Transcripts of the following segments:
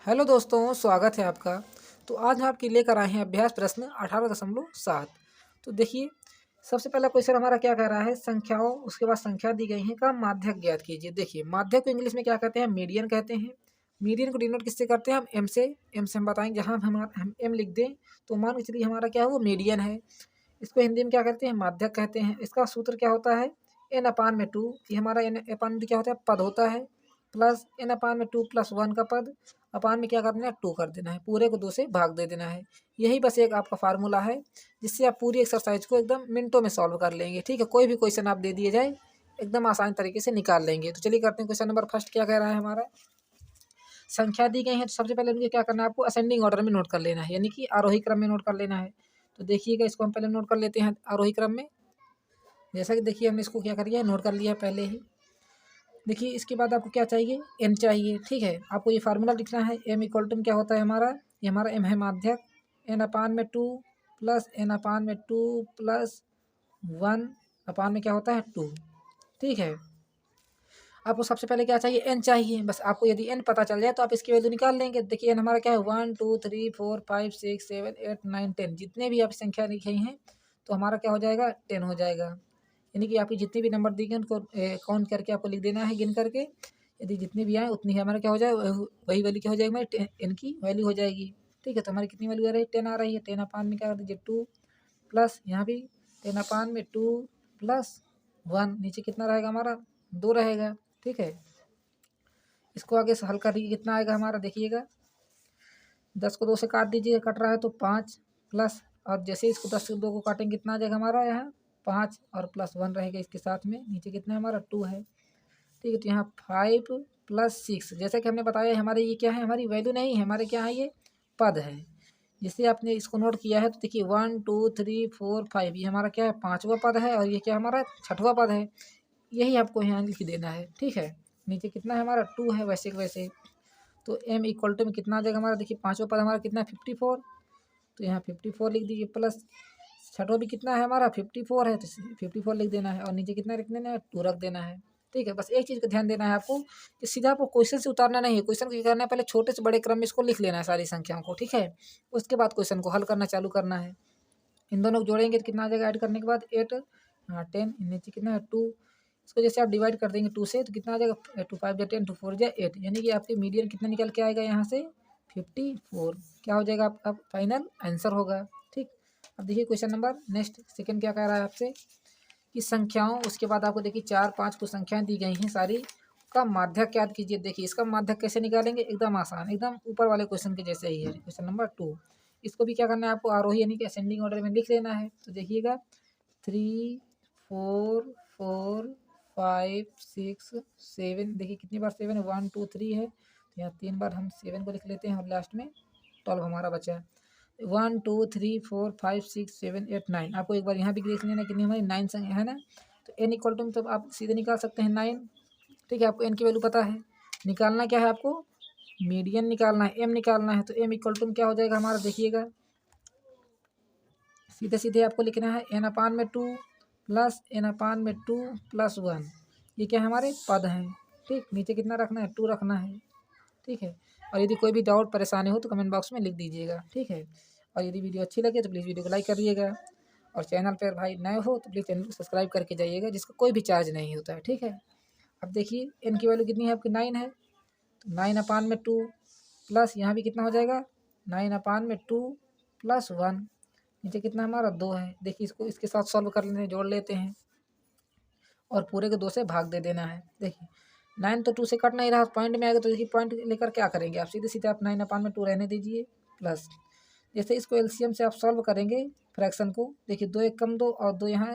Hello दोस्तों, स्वागत है आपका। तो आज हम आपके लेकर आए हैं अभ्यास प्रश्न 18.7। तो देखिए, सबसे पहला क्वेश्चन हमारा क्या कह रहा है, संख्याओं उसके बाद संख्या दी गई है का माध्यक ज्ञात कीजिए। देखिए, माध्यक को इंग्लिश में क्या कहते हैं, मीडियन कहते हैं। मीडियन को डिनोट किससे करते हैं, हम एम से। एम से हम बताएंगे, जहाँ हम एम लिख दें तो मान के चलिए हमारा क्या है, वो मीडियन है। इसको हिंदी में क्या कहते हैं, माध्यक कहते हैं। इसका सूत्र क्या होता है, एन अपान में टू। ये हमारा एन अपान में क्या होता है, पद होता है, प्लस एन अपान में टू प्लस वन का पद, अपान में क्या कर देना है, टू कर देना है, पूरे को दो से भाग दे देना है। यही बस एक आपका फार्मूला है जिससे आप पूरी एक्सरसाइज को एकदम मिनटों में सॉल्व कर लेंगे। ठीक है, कोई भी क्वेश्चन आप दे दिए जाए एकदम आसान तरीके से निकाल लेंगे। तो चलिए करते हैं, क्वेश्चन नंबर फर्स्ट क्या कह रहा है हमारा, संख्या दी गई है तो सबसे पहले उनके क्या करना है, आपको असेंडिंग ऑर्डर में नोट कर लेना है, यानी कि आरोही क्रम में नोट कर लेना है। तो देखिएगा, इसको हम पहले नोट कर लेते हैं आरोही क्रम में। जैसा कि देखिए, हमने इसको क्या कर लिया है, नोट कर लिया है पहले ही। देखिए, इसके बाद आपको क्या चाहिए, एन चाहिए। ठीक है, आपको ये फार्मूला लिखना है, एम इक्वल टू क्या होता है हमारा, ये हमारा एम है माध्यक, एन अपान में टू प्लस एन अपान में टू प्लस वन अपान में क्या होता है, टू। ठीक है, आपको सबसे पहले क्या चाहिए, एन चाहिए। बस आपको यदि एन पता चल जाए तो आप इसकी वैल्यू निकाल लेंगे। देखिए, एन हमारा क्या है, 1 2 3 4 5 6 7 8 9 10, जितने भी आप संख्या लिखी हैं तो हमारा क्या हो जाएगा, 10 हो जाएगा। यानी कि आपकी जितने भी नंबर दिए गए उनको काउंट करके आपको लिख देना है, गिन करके। यदि जितनी भी आए उतनी ही हमारा क्या हो जाए, वही वैल्यू क्या हो जाएगी, हमारी एन की वैल्यू हो जाएगी। ठीक है, तो हमारी कितनी वैल्यू आ रही है, 10 आ रही है। 10 अपान में क्या कर दीजिए, टू प्लस यहाँ भी 10 अपान में टू प्लस वन, नीचे कितना रहेगा हमारा, दो रहेगा। ठीक है, इसको आगे से हल करिए, कितना आएगा हमारा, देखिएगा 10 को 2 से काट दीजिए, कट रहा है तो 5 प्लस, और जैसे इसको 10 से 2 को काटेंगे कितना आ जाएगा हमारा, यहाँ 5 और प्लस वन रहेगा इसके साथ में, नीचे कितना है हमारा, 2 है। ठीक है, तो यहाँ 5 प्लस 6, जैसा कि हमने बताया हमारे ये क्या है, हमारी वैल्यू नहीं है, हमारे क्या है, ये पद है। जिससे आपने इसको नोट किया है तो देखिए 1 2 3 4 5, ये हमारा क्या है, पाँचवा पद है, और ये क्या हमारा छठवां पद है। यही आपको यहाँ लिख देना है। ठीक है, नीचे कितना है हमारा, 2 है वैसे के वैसे। तो एम इक्वल टू में कितना आ जाएगा हमारा, देखिए पाँचवा पद हमारा कितना है, 54। तो यहाँ 54 लिख दीजिए, प्लस छठवा भी कितना है हमारा, 54 है, तो 54 लिख देना है, और नीचे कितना रख देना है, 2 रख देना है। ठीक है, बस एक चीज़ का ध्यान देना है आपको कि सीधा आपको क्वेश्चन से उतारना नहीं है। क्वेश्चन को क्या करना है, पहले छोटे से बड़े क्रम में इसको लिख लेना है सारी संख्याओं को। ठीक है, उसके बाद क्वेश्चन को हल करना चालू करना है। इन दोनों को जोड़ेंगे तो कितना आ जाएगा, ऐड करने के बाद 8, हाँ 10, नीचे कितना है 2। इसको जैसे आप डिवाइड कर देंगे 2 से तो कितना आ जाएगा, 2 5 10, 2 4 8, यानी कि आपके मीडियन कितना निकल के आएगा यहाँ से, 54। क्या हो जाएगा, आप फाइनल आंसर होगा। ठीक, अब देखिए क्वेश्चन नंबर नेक्स्ट सेकंड क्या कह रहा है आपसे, कि संख्याओं उसके बाद आपको देखिए 4 5 कुछ संख्याएं दी गई हैं सारी, का माध्यक याद कीजिए। देखिए, इसका माध्यक कैसे निकालेंगे, एकदम आसान, एकदम ऊपर वाले क्वेश्चन के जैसे ही है, क्वेश्चन नंबर 2। इसको भी क्या करना है आपको, आरोही यानी कि असेंडिंग ऑर्डर में लिख लेना है। तो देखिएगा 3 4 4 5 6 7, देखिए कितनी बार 7 है, 1 2 3 है, तो यहाँ 3 बार हम 7 को लिख लेते हैं, और लास्ट में 12 हमारा बचा है। 1 2 3 4 5 6 7 8 9, आपको एक बार यहाँ भी देख लेना कितनी हमारी 9 संख्या है ना। तो एन इक्वल टू मतलब आप सीधे निकाल सकते हैं 9। ठीक है, आपको एन की वैल्यू पता है, निकालना क्या है आपको, मीडियन निकालना है, एम निकालना है। तो एम इक्वल टू क्या हो जाएगा हमारा, देखिएगा सीधे सीधे आपको लिखना है, एन अपान में 2 प्लस एन अपान में 2 प्लस 1, ये क्या हमारे पद हैं। ठीक, नीचे कितना रखना है, 2 रखना है। ठीक है, और यदि कोई भी डाउट परेशानी हो तो कमेंट बॉक्स में लिख दीजिएगा। ठीक है, और यदि वीडियो अच्छी लगे तो प्लीज़ वीडियो को लाइक करिएगा, और चैनल पर भाई नए हो तो प्लीज़ चैनल को सब्सक्राइब करके जाइएगा, जिसका कोई भी चार्ज नहीं होता है। ठीक है, अब देखिए एन की वैल्यू कितनी है आपकी, 9 है। तो 9 अपान में 2 प्लस यहाँ भी कितना हो जाएगा, 9 अपान में 2 प्लस 1, नीचे कितना हमारा 2 है। देखिए, इसको इसके साथ सॉल्व कर लेते हैं, जोड़ लेते हैं, और पूरे को 2 से भाग दे देना है। देखिए 9 तो 2 से कट नहीं रहा, पॉइंट में आएगा, तो देखिए पॉइंट लेकर क्या करेंगे आप, सीधे सीधे आप 9 अपान में 2 रहने दीजिए, प्लस जैसे इसको एलसीएम से आप सॉल्व करेंगे फ्रैक्शन को, देखिए 2 1 कम 2, और 2 यहाँ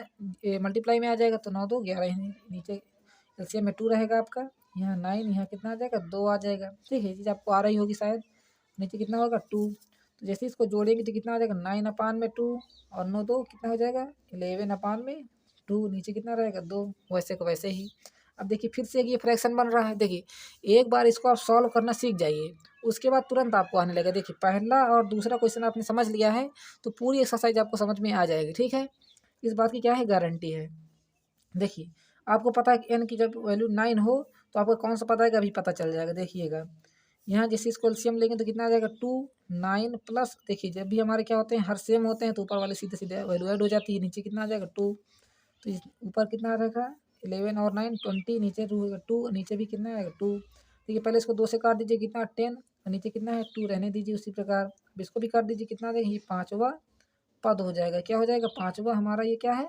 मल्टीप्लाई में आ जाएगा, तो 9 2 11, नीचे एलसीएम में 2 रहेगा आपका, यहाँ 9, यहाँ कितना आ जाएगा, 2 आ जाएगा। ठीक है, ये चीज़ आपको आ रही होगी शायद, नीचे कितना होगा 2। तो जैसे इसको जोड़ेंगे तो कितना आ जाएगा, 9 अपान में 2, और 9 2 कितना हो जाएगा, 11 अपान में 2, नीचे कितना रहेगा 2, वैसे को वैसे ही। अब देखिए फिर से ये फ्रैक्शन बन रहा है। देखिए, एक बार इसको आप सॉल्व करना सीख जाइए, उसके बाद तुरंत आपको आने लगेगा। देखिए, पहला और दूसरा क्वेश्चन आपने समझ लिया है तो पूरी एक्सरसाइज आपको समझ में आ जाएगी। ठीक है, इस बात की क्या है, गारंटी है। देखिए, आपको पता है कि एन की जब वैल्यू 9 हो तो आपको कौन सा पता है कि अभी पता चल जाएगा। देखिएगा, यहाँ जिस चीज़ को एलसीएम लेंगे तो कितना आ जाएगा 2 9 प्लस, देखिए जब भी हमारे क्या होते हैं हर सेम होते हैं तो ऊपर वाले सीधे सीधे वैल्यू ऐड हो जाती है, नीचे कितना आ जाएगा 2। तो ऊपर कितना रहेगा 11 और 9 20, नीचे 2, नीचे भी कितना आएगा 2। देखिए पहले इसको 2 से काट दीजिए, कितना 10, और नीचे कितना है 2 रहने दीजिए उसी प्रकार। अब इसको भी काट दीजिए, कितना आ जाएगा ये 5वां पद हो जाएगा। क्या हो जाएगा 5वां हमारा ये क्या है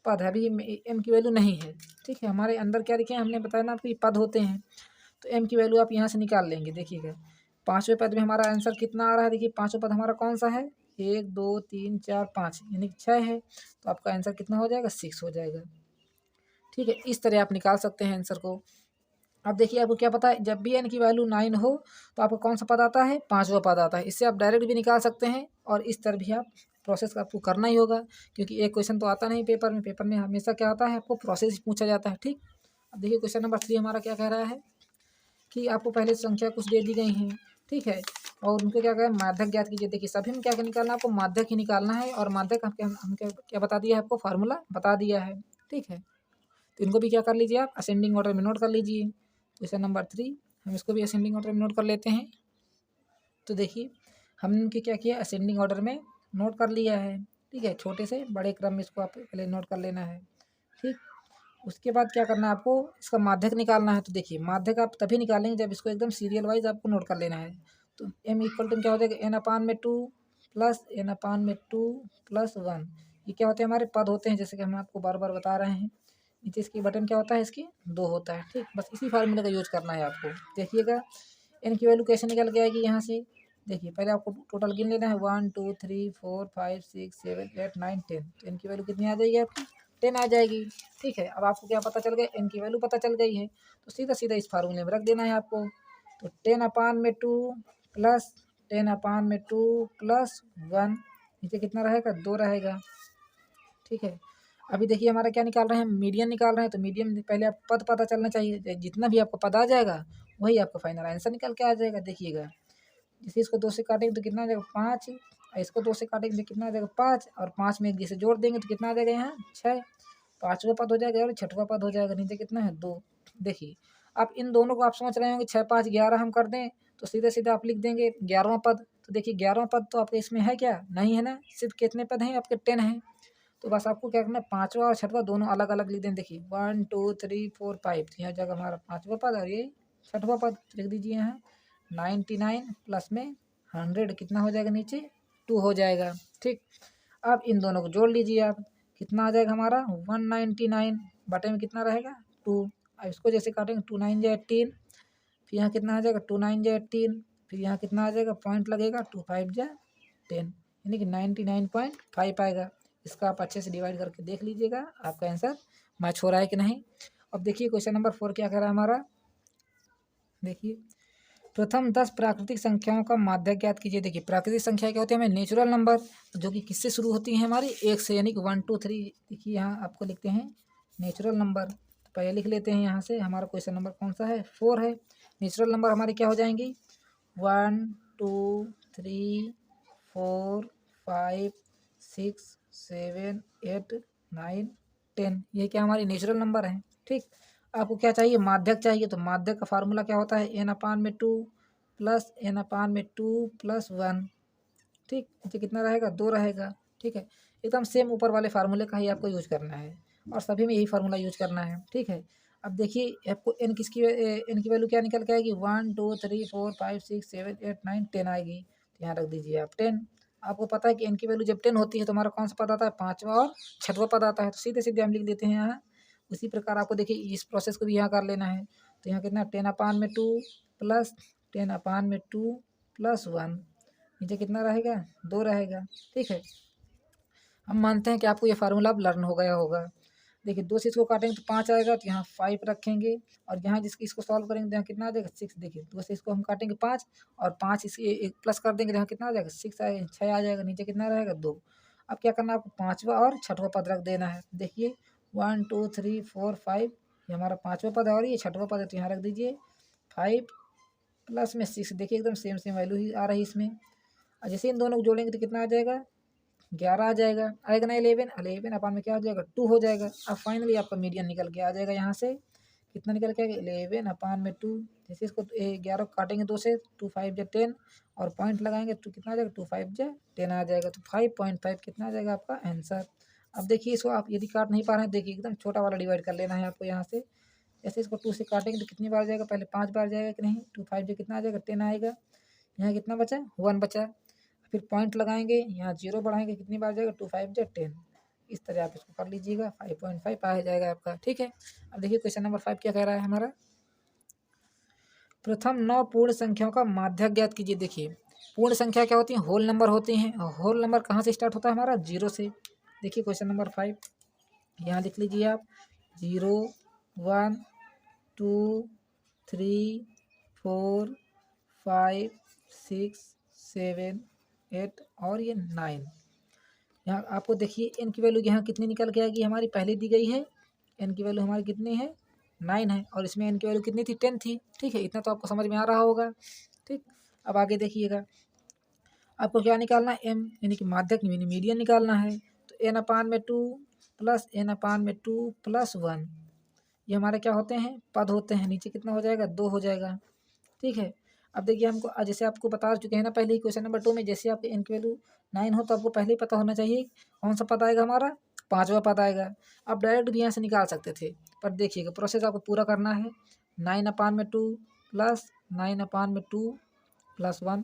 पद है। अभी एम की वैल्यू नहीं है, ठीक है। हमारे अंदर क्या लिखे हैं हमने बताया ना आपको, ये पद होते हैं। तो एम की वैल्यू आप यहाँ से निकाल लेंगे। देखिएगा 5वें पद में हमारा आंसर कितना आ रहा है, देखिए 5वां पद हमारा कौन सा है 1 2 3 4 5 यानी कि 6 है। तो आपका आंसर कितना हो जाएगा 6 हो जाएगा, ठीक है। इस तरह आप निकाल सकते हैं आंसर को। अब देखिए आपको क्या पता है, जब भी एन की वैल्यू 9 हो तो आपको कौन सा पद आता है 5वां पद आता है। इससे आप डायरेक्ट भी निकाल सकते हैं और इस तरह भी आप प्रोसेस आपको करना ही होगा, क्योंकि एक क्वेश्चन तो आता नहीं पेपर में हमेशा क्या आता है आपको प्रोसेस पूछा जाता है, ठीक। अब देखिए क्वेश्चन नंबर 3 हमारा क्या कह रहा है कि आपको पहले संख्या कुछ दे दी गई हैं, ठीक है, और उनको क्या करें माध्यक ज्ञात कीजिए। देखिए सभी में क्या क्या निकालना है आपको, माध्यक ही निकालना है, और माध्यक हम क्या बता दिया है आपको, फार्मूला बता दिया है, ठीक है। तो इनको भी क्या कर लीजिए आप असेंडिंग ऑर्डर में नोट कर लीजिए। क्वेश्चन नंबर 3 हम इसको भी असेंडिंग ऑर्डर में नोट कर लेते हैं। तो देखिए हमने इनके क्या किया असेंडिंग ऑर्डर में नोट कर लिया है, ठीक है। छोटे से बड़े क्रम में इसको आप पहले नोट कर लेना है, ठीक। उसके बाद क्या करना है आपको, इसका माध्यक निकालना है। तो देखिए माध्यक आप तभी निकालेंगे जब इसको एकदम सीरियल वाइज आपको नोट कर लेना है। तो एम इक्वल टू क्या हो जाएगा एन अपान में 2 प्लस एन अपान में 2 प्लस 1। ये क्या होते हैं हमारे पद होते हैं, जैसे कि हम आपको बार बार बता रहे हैं। नीचे इसकी बटन क्या होता है इसकी 2 होता है, ठीक। बस इसी फार्मूले का यूज करना है आपको। देखिएगा एन की वैल्यू कैसे निकल के आएगी यहाँ से, देखिए पहले आपको टोटल गिन लेना है 1 2 3 4 5 6 7 8 9 10। तो एन की वैल्यू कितनी आ जाएगी आपकी 10 आ जाएगी, ठीक है। अब आपको क्या पता चल गया एन की वैल्यू पता चल गई है, तो सीधा सीधा इस फार्मूले में रख देना है आपको। तो 10 अपान में 2 प्लस 10 अपान में 2 प्लस 1, नीचे कितना रहेगा 2 रहेगा, ठीक है। अभी देखिए हमारा क्या निकाल रहे हैं मीडियन निकाल रहे हैं। तो मीडियन पहले आप पद पता चलना चाहिए, जितना भी आपको पद आ जाएगा वही आपका फाइनल आंसर निकल के आ जाएगा। देखिएगा जैसे इसको 2 से काटेंगे तो कितना आ जाएगा 5, और इसको 2 से काटेंगे तो कितना आ जाएगा 5, और 5 में एक जैसे जोड़ देंगे तो कितना आ जाएगा यहाँ 6। 5वां पद हो जाएगा और 6वां पद हो जाएगा, नीचे कितना है 2। देखिए आप इन दोनों को आप समझ रहे होंगे 6 5 11 हम कर दें तो सीधे सीधे आप लिख देंगे 11वां पद। तो देखिए 11वां पद तो आपके इसमें है क्या, नहीं है ना, सिर्फ कितने पद हैं आपके 10 हैं। तो बस आपको क्या करना है 5वां और 6वां दोनों अलग अलग लिख दें। देखिए 1 2 3 4 5, तो यहाँ जगह हमारा 5वां पद और ये 6वां पद लिख दीजिए यहाँ 99 प्लस में 100 कितना हो जाएगा नीचे 2 हो जाएगा, ठीक। अब इन दोनों को जोड़ लीजिए आप, कितना आ जाएगा हमारा 199 बटे में कितना रहेगा 2। अब इसको जैसे काटेंगे 2 9 जा 18, फिर यहाँ कितना आ जाएगा 2 9 जा 18, फिर यहाँ कितना आ जाएगा पॉइंट लगेगा 2 5 जा 10, यानी कि 99.5 आएगा। इसका आप अच्छे से डिवाइड करके देख लीजिएगा आपका आंसर मैच हो रहा है कि नहीं। अब देखिए क्वेश्चन नंबर 4 क्या कर रहा है हमारा, देखिए प्रथम 10 प्राकृतिक संख्याओं का माध्यक ज्ञात कीजिए। देखिए प्राकृतिक संख्या क्या होती है हमें नेचुरल नंबर, जो कि किससे शुरू होती है हमारी 1 से, यानी कि 1 2 3। देखिए यहाँ आपको लिखते हैं नेचुरल नंबर, तो पहले लिख लेते हैं यहाँ से हमारा क्वेश्चन नंबर कौन सा है 4 है। नेचुरल नंबर हमारे क्या हो जाएंगी 1 2 3 4 5 6 7 8 9 10, ये क्या हमारी नेचुरल नंबर है, ठीक। आपको क्या चाहिए माध्यक चाहिए, तो माध्यक का फार्मूला क्या होता है एन अपान में 2 प्लस एन अपान में 2 प्लस 1, ठीक। नीचे कितना रहेगा 2 रहेगा, ठीक है। एकदम सेम ऊपर वाले फार्मूले का ही आपको यूज करना है और सभी में यही फार्मूला यूज करना है, ठीक है। अब देखिए आपको एन की वैल्यू क्या निकल के आएगी 1 2 3 4 5 6 7 8 9 10 आएगी। तो यहाँ रख दीजिए आप 10। आपको पता है कि एन की वैल्यू जब 10 होती है तो हमारा कौन सा पद आता है 5वां और 6वां पद आता है। तो सीधे सीधे हम लिख देते हैं यहाँ। उसी प्रकार आपको देखिए इस प्रोसेस को भी यहाँ कर लेना है। तो यहाँ कितना 10 अपान में 2 प्लस 10 अपान में 2 प्लस 1, नीचे कितना रहेगा 2 रहेगा, ठीक है। हम मानते हैं कि आपको ये फार्मूला अब लर्न हो गया होगा। देखिए 2 से इसको काटेंगे तो 5 आएगा, तो यहाँ 5 रखेंगे, और यहाँ जिसकी इसको सॉल्व करेंगे तो यहाँ कितना आ जाएगा 6। देखिए 2 से इसको हम काटेंगे 5 और 5 इसके एक प्लस कर देंगे तो यहाँ कितना आ जाएगा 6 आएगा, 6 आ जाएगा, नीचे कितना रहेगा 2। अब क्या करना है आपको 5वां और 6वां पद रख देना है। देखिए 1 2 3 4 5, ये हमारा 5वां पद है और ये 6वां पद है, तो यहाँ रख दीजिए 5 प्लस में 6। देखिए एकदम सेम सेम वैल्यू ही आ रही है इसमें। और जैसे इन दोनों को जोड़ेंगे तो कितना आ जाएगा 11 आ जाएगा, आएगा ना 11 11 अपान में क्या हो जाएगा 2 हो जाएगा। अब फाइनली आपका मीडियन निकल के आ जाएगा यहाँ से कितना निकल के आएगा 11/2। जैसे इसको 11 काटेंगे 2 से, 2 5 जा 10 और पॉइंट लगाएंगे तो कितना आ जाएगा 2 5 जा 10 आ जाएगा। तो 5.5 कितना आ जाएगा आपका आंसर। अब देखिए इसको आप यदि काट नहीं पा रहे हैं, देखिए एकदम छोटा वाला डिवाइड कर लेना है आपको यहाँ से। जैसे इसको 2 से काटेंगे तो कितनी बार जाएगा, पहले 5 बार जाएगा कि नहीं, 2 5 जा कितना आ जाएगा 10 आएगा। यहाँ कितना बचा 1 बचा, फिर पॉइंट लगाएंगे, यहाँ 0 बढ़ाएंगे, कितनी बार जाएगा 2 5 जा 10। इस तरह आप इसको कर लीजिएगा, 5.5 आ जाएगा आपका। ठीक है, अब देखिए क्वेश्चन नंबर 5 क्या कह रहा है हमारा। प्रथम 9 पूर्ण संख्याओं का माध्यक ज्ञात कीजिए। देखिए पूर्ण संख्या क्या होती है, होल नंबर होती हैं, और होल नंबर कहाँ से स्टार्ट होता है हमारा 0 से। देखिए क्वेश्चन नंबर 5 यहाँ लिख लीजिए आप 0 1 2 3 4 5 6 7 8 और ये 9। यहाँ आपको देखिए एन की वैल्यू यहाँ कितनी निकल के आएगी, हमारी पहले दी गई है। एन की वैल्यू हमारी कितनी है 9 है, और इसमें एन की वैल्यू कितनी थी 10 थी। ठीक है, इतना तो आपको समझ में आ रहा होगा। ठीक, अब आगे देखिएगा, आपको क्या निकालना है, एम यानी कि माध्यक यानी मीडियन निकालना है। तो n/2 प्लस n/2 प्लस 1 ये हमारे क्या होते हैं, पद होते हैं। नीचे कितना हो जाएगा 2 हो जाएगा। ठीक है, अब देखिए हमको जैसे आपको बता चुके हैं ना पहले ही क्वेश्चन नंबर 2 में, जैसे आपके एन की वैल्यू 9 हो तो आपको पहले ही पता होना चाहिए कौन सा पद आएगा हमारा, 5वां पद आएगा। आप डायरेक्ट भी यहाँ से निकाल सकते थे, पर देखिएगा प्रोसेस आपको पूरा करना है। 9/2 प्लस 9/2 प्लस 1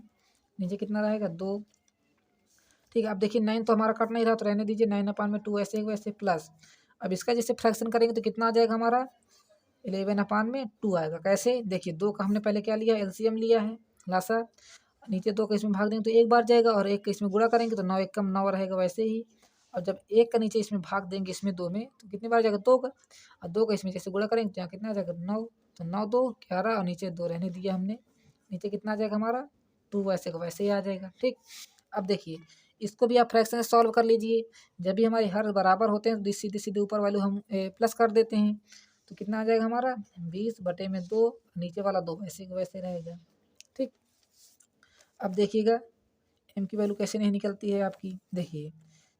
नीचे कितना रहेगा 2। ठीक है, अब देखिए 9 तो हमारा कट नहीं रहा तो रहने दीजिए, 9/2 ऐसे वैसे प्लस। अब इसका जैसे फ्रैक्शन करेंगे तो कितना आ जाएगा हमारा 11/2 आएगा। कैसे, देखिए 2 का हमने पहले क्या लिया, एलसीएम लिया है, लासा। नीचे 2 का इसमें भाग देंगे तो 1 बार जाएगा, और 1 का इसमें गुणा करेंगे तो 9 1 कम 9 रहेगा वैसे ही। और जब 1 का नीचे इसमें भाग देंगे इसमें 2 में तो कितनी बार जाएगा 2 का, और 2 का इसमें जैसे गुणा करेंगे तो यहाँ कितना आ जाएगा 9। तो 9 2 11 और नीचे 2 रहने दिया हमने, नीचे कितना आ जाएगा हमारा 2 वैसे का वैसे ही आ जाएगा। ठीक, अब देखिए इसको भी आप फ्रैक्शन से सॉल्व कर लीजिए। जब भी हमारे हर बराबर होते हैं तो सीधे सीधे ऊपर वाले हम प्लस कर देते हैं, तो कितना आ जाएगा हमारा 20/2, नीचे वाला 2 वैसे का वैसे रहेगा। ठीक, अब देखिएगा एम की वैल्यू कैसे नहीं निकलती है आपकी। देखिए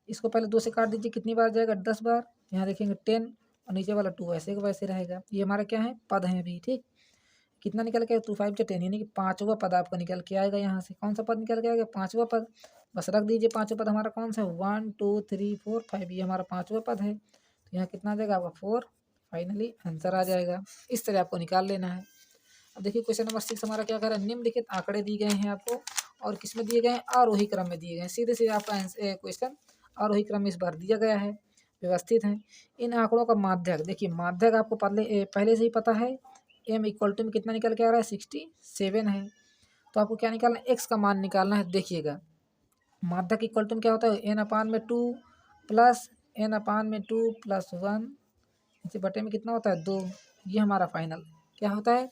इसको पहले 2 से काट दीजिए, कितनी बार जाएगा 10 बार। यहाँ देखेंगे 10 और नीचे वाला 2 वैसे का वैसे रहेगा। ये हमारा क्या है, पद है अभी। ठीक, कितना निकल के 2 5 10 यानी कि 5वां पद आपका निकल के आएगा। यहाँ से कौन सा पद निकल के आएगा, 5वां पद। बस रख दीजिए 5वां पद हमारा कौन सा है 1 2 3 4 5, ये हमारा 5वां पद है। तो यहाँ कितना आ जाएगा आपका 4, फाइनली आंसर आ जाएगा। इस तरह आपको निकाल लेना है। अब देखिए क्वेश्चन नंबर 6 हमारा क्या कर रहा है, निम्नलिखित आंकड़े दिए गए हैं आपको, और किसमें दिए गए हैं, आरोही क्रम में दिए गए हैं। सीधे सीधे आपका क्वेश्चन आरोही क्रम में इस बार दिया गया है, व्यवस्थित है। इन आंकड़ों का माध्यक, देखिए माध्यक आपको पहले से ही पता है, m इक्वल टू में कितना निकल के आ रहा है 67 है। तो आपको क्या निकालना है, x का मान निकालना है। देखिएगा माध्यक इक्वल टू में क्या होता है n/2 प्लस n/2 प्लस 1 नीचे बटे में कितना होता है 2। ये हमारा फाइनल क्या होता है,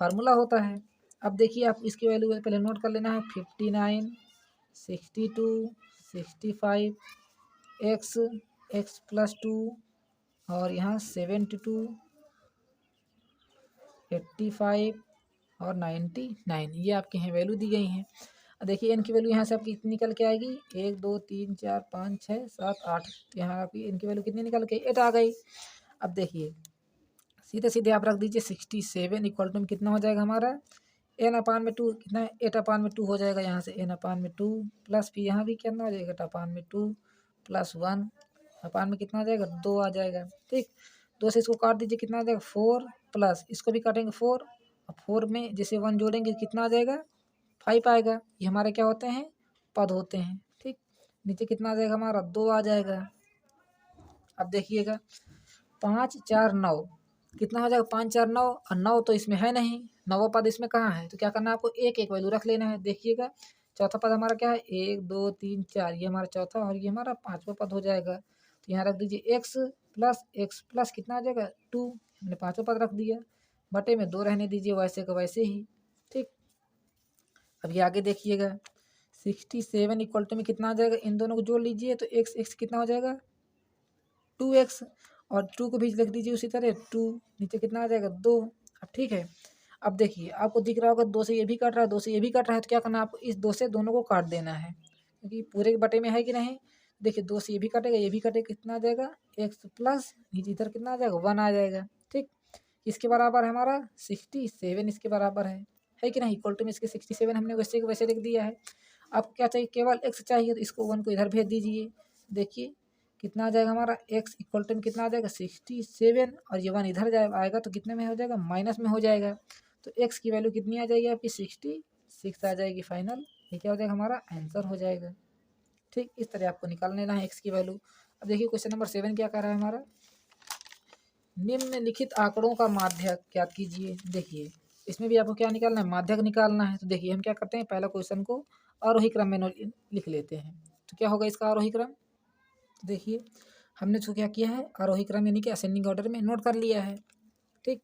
फार्मूला होता है। अब देखिए आप इसकी वैल्यू पहले नोट कर लेना है, 59 62 65 x प्लस 2 और यहाँ 72 85 और 99, ये आपके हैं वैल्यू दी गई हैं। देखिए इनकी वैल्यू यहाँ से आपकी कितनी निकल के आएगी 1 2 3 4 5 6 7 8, तो यहाँ आपकी इनकी वैल्यू कितनी निकल के 8 आ गई। अब देखिए सीधे सीधे आप रख दीजिए 67 इक्वल टू में कितना हो जाएगा हमारा n/2 कितना है 8/2 हो जाएगा। यहाँ से n/2 प्लस फिर यहाँ भी कितना हो जाएगा 8/2 प्लस 1 अपान में कितना आ जाएगा 2 आ जाएगा। ठीक, 2 से इसको काट दीजिए, कितना आ जाएगा 4 प्लस इसको भी काटेंगे 4, और 4 में जैसे 1 जोड़ेंगे कितना आ जाएगा 5 आएगा। ये हमारे क्या होते हैं, पद होते हैं। ठीक, नीचे कितना आ जाएगा हमारा 2 आ जाएगा। अब देखिएगा 5 4 9 कितना हो जाएगा 5 4 9, और 9 तो इसमें है नहीं, 9वां पद इसमें कहाँ है, तो क्या करना है आपको एक एक वैल्यू रख लेना है। देखिएगा चौथा पद हमारा क्या है 1 2 3 4, ये हमारा चौथा और ये हमारा 5वां पद हो जाएगा। तो यहाँ रख दीजिए x प्लस कितना आ जाएगा 2, हमने 5वां पद रख दिया, बटे में 2 रहने दीजिए वैसे का वैसे ही। ठीक, अब ये आगे देखिएगा 67 इक्वल टू में कितना आ जाएगा, इन दोनों को जोड़ लीजिए तो x कितना हो जाएगा 2x, और 2 को भी लिख दीजिए उसी तरह 2, नीचे कितना आ जाएगा 2। अब ठीक है, अब देखिए आपको दिख रहा होगा 2 से ये भी कट रहा है 2 से ये भी कट रहा है, तो क्या करना है आपको इस 2 से दोनों को काट देना है, क्योंकि पूरे के बटे में है कि नहीं। देखिए 2 से ये भी कटेगा ये भी कटेगा, कितना आ जाएगा x प्लस नीचे इधर कितना आ जाएगा 1 आ जाएगा। ठीक, किसके बराबर है हमारा 67 इसके बराबर है कि नहीं। इक्वल टू में इसके 67 हमने वैसे को वैसे लिख दिया है। आपको क्या चाहिए, केवल x चाहिए, तो इसको 1 को इधर भेज दीजिए। देखिए कितना आ जाएगा हमारा x इक्वल टू में कितना आ जाएगा 67, और ये 1 इधर आएगा तो कितने में हो जाएगा, माइनस में हो जाएगा। तो x की वैल्यू कितनी आ जाएगी आपकी 66 आ जाएगी फाइनल। ये क्या हो जाएगा हमारा आंसर हो जाएगा। ठीक, इस तरह आपको निकाल लेना है x की वैल्यू। अब देखिए क्वेश्चन नंबर 7 क्या कर रहा है हमारा, निम्नलिखित आंकड़ों का माध्यक ज्ञात कीजिए। देखिए इसमें भी आपको क्या निकालना है, माध्यक निकालना है। तो देखिए हम क्या करते हैं, पहला क्वेश्चन को आरोही क्रम में लिख लेते हैं। तो क्या होगा इसका आरोही क्रम, तो देखिए हमने तो क्या किया है, आरोही क्रम यानी कि असेंडिंग ऑर्डर में नोट कर लिया है। ठीक,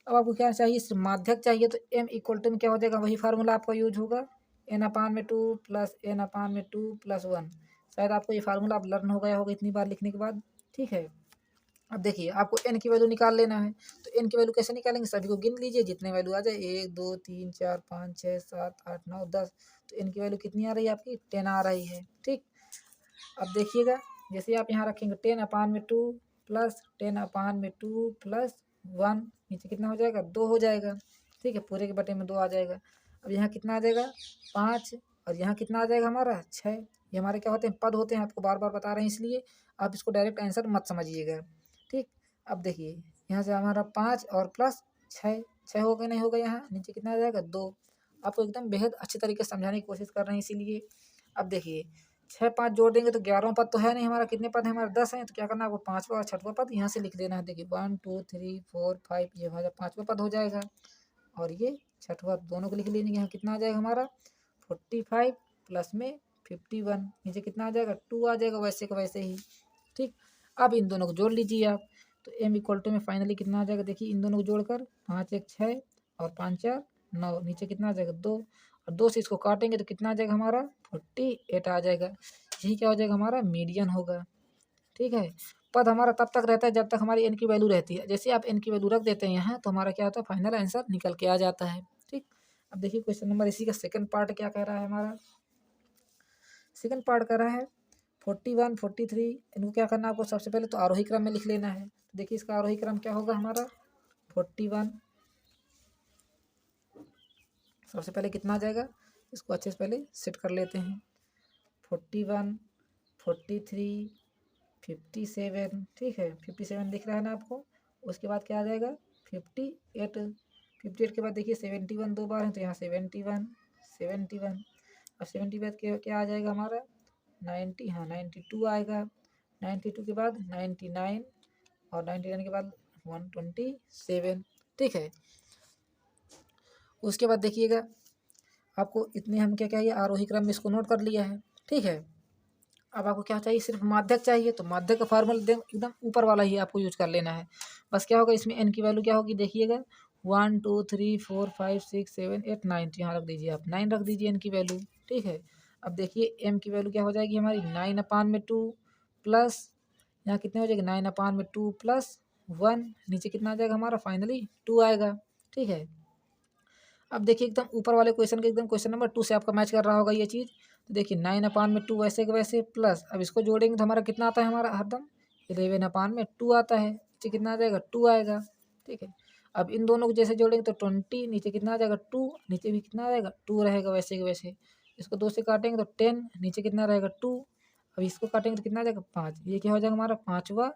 अब आपको क्या चाहिए, सिर्फ माध्यक चाहिए। तो m इक्वल टू में क्या हो जाएगा, वही फार्मूला आपका यूज होगा, n/2 प्लस n/2 प्लस 1। शायद आपको ये फार्मूला आप लर्न हो गया होगा इतनी बार लिखने के बाद। ठीक है, अब देखिए आपको n की वैल्यू निकाल लेना है। तो n की वैल्यू कैसे निकालेंगे, सभी को गिन लीजिए, जितने वैल्यू आ जाए 1 2 3 4 5 6 7 8 9 10। तो n की वैल्यू कितनी आ रही है आपकी 10 आ रही है। ठीक, अब देखिएगा जैसे आप यहाँ रखेंगे 10/2 प्लस 10/2 प्लस 1, नीचे कितना हो जाएगा 2 हो जाएगा। ठीक है, पूरे के बटे में 2 आ जाएगा। अब यहाँ कितना आ जाएगा 5, और यहाँ कितना आ जाएगा हमारा 6। ये हमारे क्या होते हैं, पद होते हैं, आपको बार बार बता रहे हैं, इसलिए आप इसको डायरेक्ट आंसर मत समझिएगा। ठीक, अब देखिए यहाँ से हमारा 5 और प्लस 6, 6 होगा नहीं होगा, यहाँ नीचे कितना आ जाएगा 2। आपको एकदम बेहद अच्छे तरीके से समझाने की कोशिश कर रहे हैं इसीलिए। अब देखिए 6 5 जोड़ देंगे तो 11वां पद तो है नहीं हमारा, कितने पद है हमारे 10 हैं। तो क्या करना है, आपको 5वां और 6वां पद यहाँ से लिख देना है। देखिए 1 2 3 4 5, ये हमारा 5वां पद हो जाएगा, और ये 6वां, दोनों को लिख लेंगे। यहाँ कितना आ जाएगा हमारा 45 प्लस में 51, नीचे कितना आ जाएगा 2 आ जाएगा, वैसे का वैसे ही। ठीक, अब इन दोनों को जोड़ लीजिए आप। तो m इक्वल टू में फाइनली कितना आ जाएगा, देखिए इन दोनों को जोड़कर 5 1 6 और 5 4 9, नीचे कितना आ जाएगा 2, और 2 से इसको काटेंगे तो कितना आ जाएगा हमारा 48 आ जाएगा। यही क्या हो जाएगा हमारा मीडियन होगा। ठीक है, पद हमारा तब तक रहता है जब तक हमारी n की वैल्यू रहती है। जैसे आप n की वैल्यू रख देते हैं यहाँ, तो हमारा क्या होता है, फाइनल आंसर निकल के आ जाता है। ठीक, अब देखिए क्वेश्चन नंबर इसी का सेकंड पार्ट क्या कह रहा है हमारा, सेकंड पार्ट कह रहा है 41 43, इनको क्या करना है आपको, सबसे पहले तो आरोही क्रम में लिख लेना है। तो देखिए इसका आरोही क्रम क्या होगा हमारा 41, सबसे पहले कितना आ जाएगा, इसको अच्छे से पहले सेट कर लेते हैं। 41 43 57, ठीक है 57 दिख रहा है ना आपको। उसके बाद क्या आ जाएगा 58, 58 के बाद देखिए 71 दो बार है, तो यहाँ 71 71, अब 71 के क्या आ जाएगा हमारा 90, हाँ 92 आएगा। 92 के बाद 99, और 99 के बाद 127। ठीक है, उसके बाद देखिएगा आपको इतने हम क्या चाहिए, आरोही क्रम में इसको नोट कर लिया है। ठीक है, अब आपको क्या चाहिए, सिर्फ माध्यक चाहिए। तो माध्यक का फार्मूला एकदम ऊपर वाला ही आपको यूज कर लेना है। बस क्या होगा इसमें n की वैल्यू क्या होगी, देखिएगा 1 2 3 4 5 6 7 8 9, यहाँ रख दीजिए आप 9 रख दीजिए n की वैल्यू। ठीक है, अब देखिए m की वैल्यू क्या हो जाएगी हमारी 9/2 प्लस, यहाँ कितने हो जाएगी 9/2 प्लस 1, नीचे कितना आ जाएगा हमारा फाइनली 2 आएगा। ठीक है, अब देखिए एकदम ऊपर वाले क्वेश्चन के एकदम क्वेश्चन नंबर 2 से आपका मैच कर रहा होगा ये चीज़। तो देखिए 9/2 वैसे के वैसे प्लस, अब इसको जोड़ेंगे तो हमारा कितना आता है, हमारा हरदम 11/2 आता है, नीचे कितना आ जाएगा 2 आएगा। ठीक है, अब इन दोनों को जैसे जोड़ेंगे तो 20, नीचे कितना आ जाएगा 2, नीचे भी कितना आ जाएगा 2 रहेगा वैसे के वैसे। इसको 2 से काटेंगे तो 10, नीचे कितना रहेगा 2, अब इसको काटेंगे तो कितना आ जाएगा 5। ये क्या हो जाएगा हमारा 5वां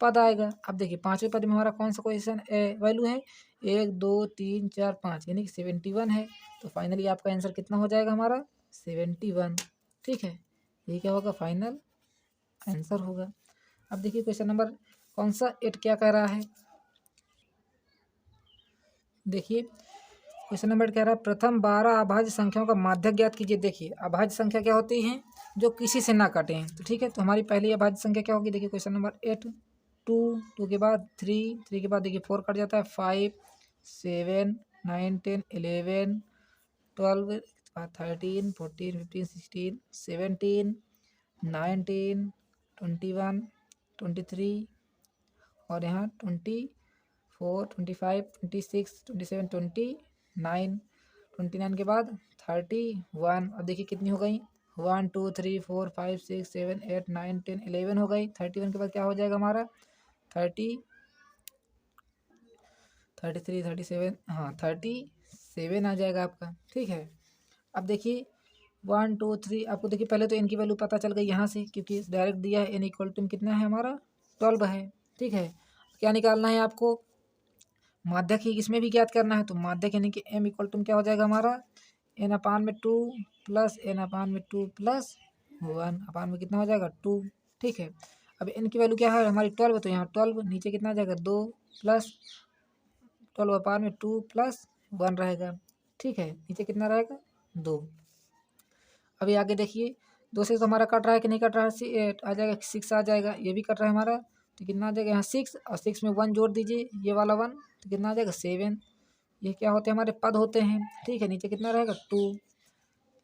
पद आएगा। अब देखिए 5वें पद में हमारा कौन सा क्वेश्चन वैल्यू है, 1 2 3 4 5, यानी कि 71 है। तो फाइनली आपका आंसर कितना हो जाएगा हमारा 71। ठीक है, ये क्या होगा फाइनल आंसर होगा। अब देखिए क्वेश्चन नंबर कौन सा 8 क्या कह रहा है, देखिए क्वेश्चन नंबर कह रहा है प्रथम 12 अभाज्य संख्याओं का माध्यक ज्ञात कीजिए। देखिए अभाज्य संख्या क्या होती है, जो किसी से ना कटें। तो ठीक है, तो हमारी पहली अभाज्य संख्या क्या होगी, देखिए क्वेश्चन नंबर 8, 2 के बाद 3 के बाद देखिए 4 कट जाता है, 5 7 9 10 11 12 13 14 15 16 17 19 21 23, और यहाँ 24 25 26 27 29 के बाद 31। अब देखिए कितनी हो गई, 1 2 3 4 5 6 7 8 9 10 11 हो गई। 31 के बाद क्या हो जाएगा हमारा 33 37, हाँ 37 आ जाएगा आपका। ठीक है, अब देखिए 1 2 3, आपको देखिए पहले तो एन की वैल्यू पता चल गई यहाँ से, क्योंकि डायरेक्ट दिया है एन इक्वल टू कितना है हमारा 12 है। ठीक है, क्या निकालना है आपको, माध्यक ही इसमें भी ज्ञात करना है, तो माध्यक यानी कि एम इक्वल टू क्या हो जाएगा हमारा एन अपान में 2 प्लस एन अपान में 2 प्लस 1 अपान में कितना हो जाएगा 2। ठीक है, अब एन की वैल्यू क्या है हमारी 12, तो यहाँ 12 नीचे कितना आ जाएगा 2 प्लस 12 अपान में 2 प्लस 1 रहेगा। ठीक है, नीचे कितना रहेगा 2। अभी आगे देखिए 2 से तो हमारा कट रहा है कि नहीं कट रहा है, 8 आ जाएगा, 6 आ जाएगा, ये भी कट रहा है हमारा, तो कितना आ जाएगा यहाँ 6, और 6 में 1 जोड़ दीजिए, ये वाला 1, तो कितना आ जाएगा 7। ये क्या होते हैं हमारे पद होते हैं। ठीक है, नीचे कितना रहेगा 2,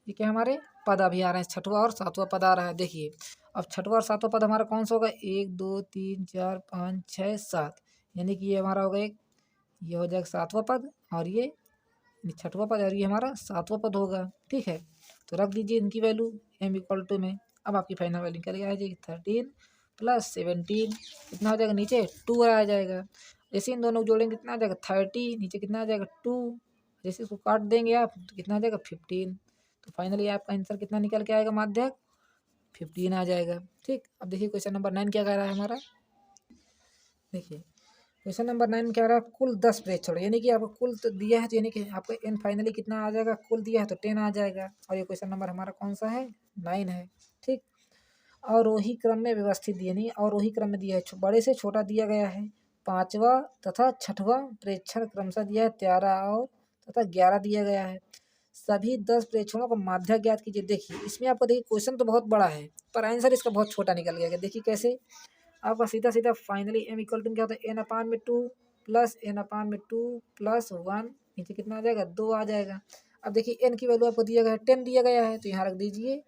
ये क्या हमारे पद अभी आ रहे हैं, छठवां और सातवां पद आ रहा है। देखिए अब छठवां और सातवां पद हमारा कौन सा होगा, 1 2 3 4 5 6 7, यानी कि ये हमारा होगा एक, ये हो जाएगा सातवां पद, और ये छठवां पद, और ये हमारा सातवां पद होगा। ठीक है, तो रख दीजिए इनकी वैल्यू एम इक्वल टू में। अब आपकी फाइनल वैल्यू क्या आ जाएगी 13 प्लस 17, कितना हो जाएगा नीचे 2 आ जाएगा। जैसे इन दोनों को जोड़ेंगे कितना आ जाएगा 30, नीचे कितना आ जाएगा 2, जैसे इसको काट देंगे आप तो कितना आ जाएगा 15। तो फाइनली आपका आंसर कितना निकल के आएगा माध्यक 15 आ जाएगा। ठीक, अब देखिए क्वेश्चन नंबर 9 क्या कह रहा है हमारा। देखिए क्वेश्चन नंबर 9 क्या रहा है, कुल 10 प्रेक्षण, यानी कि आपको कुल तो दिया है, तो यानी कि आपको एन फाइनली कितना आ जाएगा, कुल दिया है तो 10 आ जाएगा। और ये क्वेश्चन नंबर हमारा कौन सा है 9 है। ठीक, अवरोही क्रम में व्यवस्थित दिया नहीं, अवरोही क्रम में दिया है, बड़े से छोटा दिया गया है, पांचवा तथा छठवां प्रेक्षण क्रमशः दिया है 13 और तथा 11 दिया गया है। सभी 10 प्रेक्षणों का माध्य ज्ञात कीजिए। देखिए इसमें आपको देखिए क्वेश्चन तो बहुत बड़ा है, पर आंसर इसका बहुत छोटा निकल गया। देखिए कैसे, आपका सीधा सीधा फाइनली एम इक्वल टू क्या होता है एन अपान में 2 प्लस एन अपान में 2 प्लस 1, नीचे कितना आ जाएगा 2 आ जाएगा। अब देखिए एन की वैल्यू आपको दिया गया है 10 दिया गया है, तो यहाँ रख दीजिए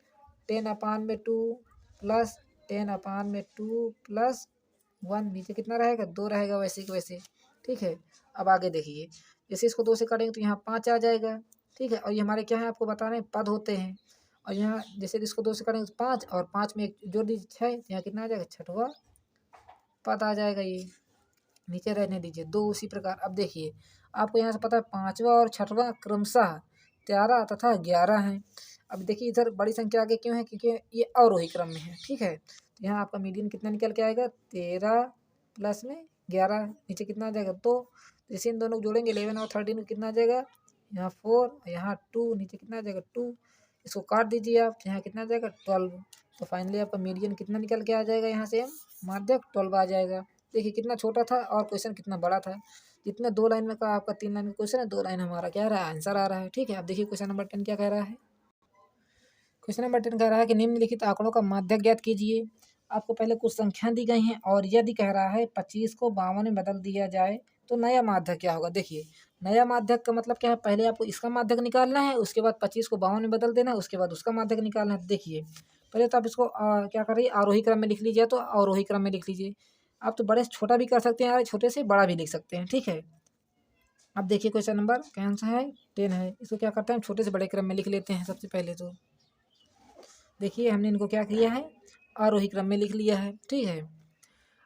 10 अपान में 2 प्लस 10 अपान में 2 प्लस 1, नीचे कितना रहेगा 2 रहेगा वैसे कि वैसे। ठीक है, अब आगे देखिए जैसे इसको 2 से काटेंगे तो यहाँ 5 आ जाएगा। ठीक है, और ये हमारे क्या है आपको बता रहे हैं पद होते हैं, और यहाँ जैसे इसको 2 से काटेंगे तो 5, और 5 में एक जोड़ दीजिए 6, तो यहाँ कितना आ जाएगा छठवां पद आ जाएगा। ये नीचे रहने दीजिए 2 उसी प्रकार। अब देखिए आपको यहाँ से पता है पांचवा और छठवां क्रमशः 13 तथा 11 हैं। अब देखिए इधर बड़ी संख्या आगे क्यों है, क्योंकि ये अवरोही क्रम में है। ठीक है, तो यहाँ आपका मीडियन कितना निकल के आएगा 13 प्लस में 11, नीचे कितना आ जाएगा 2, जैसे इन दोनों को जोड़ेंगे 11 और 13 को कितना आ जाएगा यहाँ 4, यहाँ 2, नीचे कितना आ जाएगा 2, इसको काट दीजिए आप, यहाँ कितना आ जाएगा 12। तो फाइनली आपका मीडियन कितना निकल के आ जाएगा यहाँ से माध्यक 12 आ जाएगा। देखिए कितना छोटा था और क्वेश्चन कितना बड़ा था। जितना 2 लाइन में का आपका 3 लाइन में क्वेश्चन है, 2 लाइन हमारा क्या रहा है आंसर आ रहा है। ठीक है, अब देखिए क्वेश्चन नंबर 10 क्या कह रहा है। क्वेश्चन नंबर 10 कह रहा है कि निम्नलिखित आंकड़ों का माध्यक ज्ञात कीजिए। आपको पहले कुछ संख्या दी गई हैं, और यदि कह रहा है 25 को 52 में बदल दिया जाए तो नया माध्यक क्या होगा। देखिए नया माध्यक का मतलब क्या है, पहले आपको इसका माध्यक निकालना है, उसके बाद 25 को 52 में बदल देना है, उसके बाद उसका माध्यक निकालना है। देखिए पहले तो आप इसको क्या कर रही है आरोही क्रम में लिख लीजिए, तो अवरोही क्रम में लिख लीजिए। आप तो बड़े से छोटा भी कर सकते हैं, छोटे से बड़ा भी लिख सकते हैं। ठीक है, अब देखिए क्वेश्चन नंबर कौन सा है 10 है, इसको क्या करते हैं हम छोटे से बड़े क्रम में लिख लेते हैं। सबसे पहले तो देखिए हमने इनको क्या किया है आरोही क्रम में लिख लिया है। ठीक है,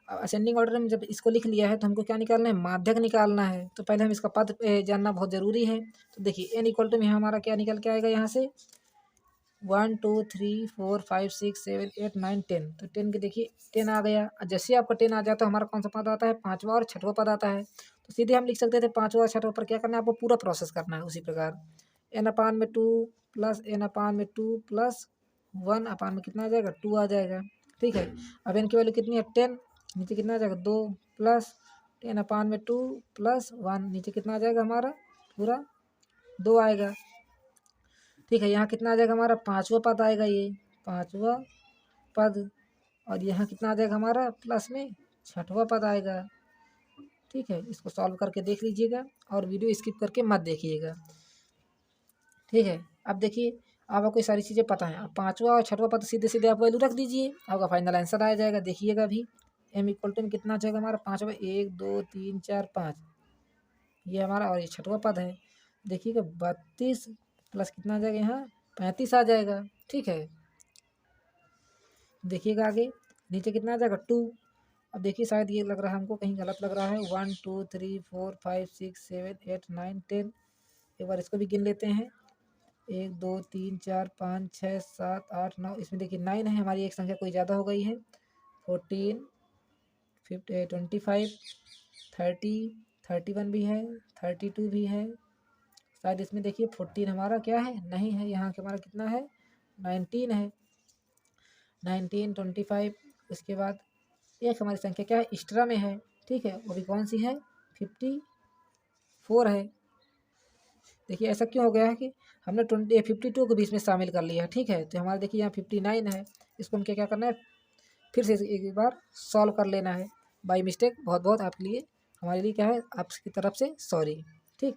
अब असेंडिंग ऑर्डर में जब इसको लिख लिया है तो हमको क्या निकालना है माध्यक निकालना है। तो पहले हम इसका पद जानना बहुत ज़रूरी है। तो देखिए एन इक्वल टू में हमारा क्या निकल के आएगा यहाँ से 1 2 3 4 5 6 7 8 9 10, तो 10 के देखिए 10 आ गया। और जैसे आपका 10 आ जाता है हमारा कौन सा पद आता है पांचवा और छठवां पद आता है। तो सीधे हम लिख सकते थे पांचवा और छठवां पर क्या करना है आपको पूरा प्रोसेस करना है। उसी प्रकार एन अपान में 2 प्लस एन अपान में 2 प्लस 1 अपान में कितना आ जाएगा 2 आ जाएगा। ठीक है, अब एन की वैल्यू कितनी है 10, नीचे कितना आ जाएगा 2 प्लस 10 अपान में 2 प्लस 1, नीचे कितना आ जाएगा हमारा पूरा 2 आएगा। ठीक है, यहाँ कितना आ जाएगा हमारा पांचवा पद आएगा, ये पांचवा पद, और यहाँ कितना आ जाएगा हमारा प्लस में छठवां पद आएगा। ठीक है, इसको सॉल्व करके देख लीजिएगा और वीडियो स्किप करके मत देखिएगा। ठीक है, अब देखिए आपको ये सारी चीज़ें पता हैं। अब पांचवा और छठवां पद सीधे सीधे आप वैल्यू रख दीजिए, आपका फाइनल आंसर आ जाएगा। देखिएगा अभी एम इक्वल टू में कितना आ जाएगा हमारा पाँचवा 1 2 3 4 5, ये हमारा, और ये छठवां पद है। देखिएगा 32 प्लस कितना आ जाएगा यहाँ 35 आ जाएगा। ठीक है, देखिएगा आगे नीचे कितना आ जाएगा 2, अब देखिए शायद ये लग रहा है हमको कहीं गलत लग रहा है। 1 2 3 4 5 6 7 8 9 10। एक बार इसको भी गिन लेते हैं। 1 2 3 4 5 6 7 8 9। इसमें देखिए 9 है, हमारी एक संख्या कोई ज़्यादा हो गई है। 14 25 30 31 भी है, 32 भी है। शायद इसमें देखिए 14 हमारा क्या है, नहीं है। यहाँ के हमारा कितना है, 19 है। 19 25। उसके बाद एक हमारी संख्या क्या है, एक्स्ट्रा में है। ठीक है, वो भी कौन सी है, 54 है। देखिए ऐसा क्यों हो गया है कि हमने 52 को भी इसमें शामिल कर लिया है। ठीक है, तो हमारा देखिए यहाँ 59 है। इसको हम क्या क्या करना है, फिर से एक बार सॉल्व कर लेना है बाई मिस्टेक। बहुत बहुत आपके लिए, हमारे लिए क्या है, आपकी तरफ से सॉरी। ठीक,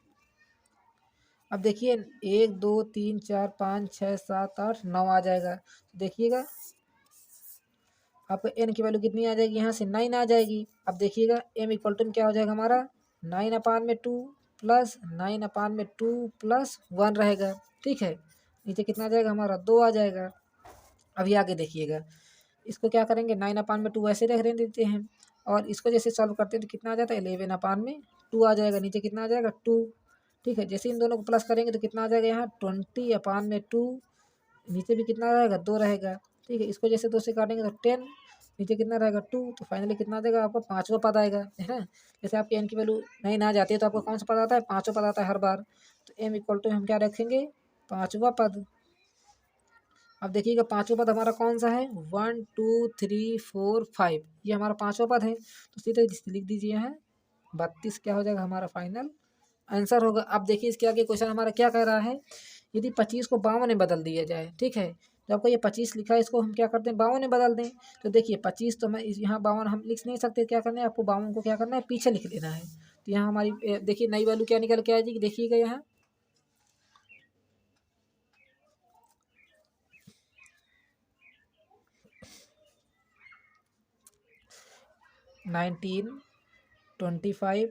अब देखिए 1 2 3 4 5 6 7 8 9 आ जाएगा। देखिएगा आपको n की वैल्यू कितनी आ जाएगी, यहाँ से 9 आ जाएगी। अब देखिएगा m इक्वल टू क्या हो जाएगा हमारा, 9/2 प्लस 9/2 प्लस 1 रहेगा। ठीक है, नीचे कितना आ जाएगा हमारा, 2 आ जाएगा। अभी आगे देखिएगा, इसको क्या करेंगे, 9/2 वैसे रख देते हैं, और इसको जैसे सॉल्व करते हैं तो कितना आ जाता है, 11/2 आ जाएगा। नीचे कितना आ जाएगा, 2। ठीक है, जैसे इन दोनों को प्लस करेंगे तो कितना आ जाएगा, यहाँ 20/2। नीचे भी कितना रहेगा, 2 रहेगा। ठीक है, इसको जैसे 2 से काटेंगे तो 10। नीचे कितना रहेगा, 2। तो फाइनली कितना आ जाएगा, आपको 5वां पद आएगा, है ना। जैसे आपकी एन की वैल्यू नहीं ना जाती है तो आपको कौन सा पद आता है, 5वां पद आता है हर बार। तो एम इक्वल टू हम क्या रखेंगे, 5वां पद। अब देखिएगा 5वां पद हमारा कौन सा है, 1 2 3 4 5, ये हमारा 5वां पद है। तो सीधे लिख दीजिए यहाँ 32 क्या हो जाएगा हमारा फाइनल आंसर होगा। अब देखिए इसके आगे क्वेश्चन हमारा क्या कह रहा है, यदि 25 को 52 में बदल दिया जाए। ठीक है, तो आपको ये 25 लिखा है, इसको हम क्या करते हैं, 52 में बदल दें। तो देखिए 25 तो मैं यहाँ 52 हम लिख नहीं सकते, क्या करना है आपको, 52 को क्या करना है, पीछे लिख लेना है। तो यहाँ हमारी देखिए नई वैल्यू क्या निकल के आएगी, देखिएगा यहाँ 19 25।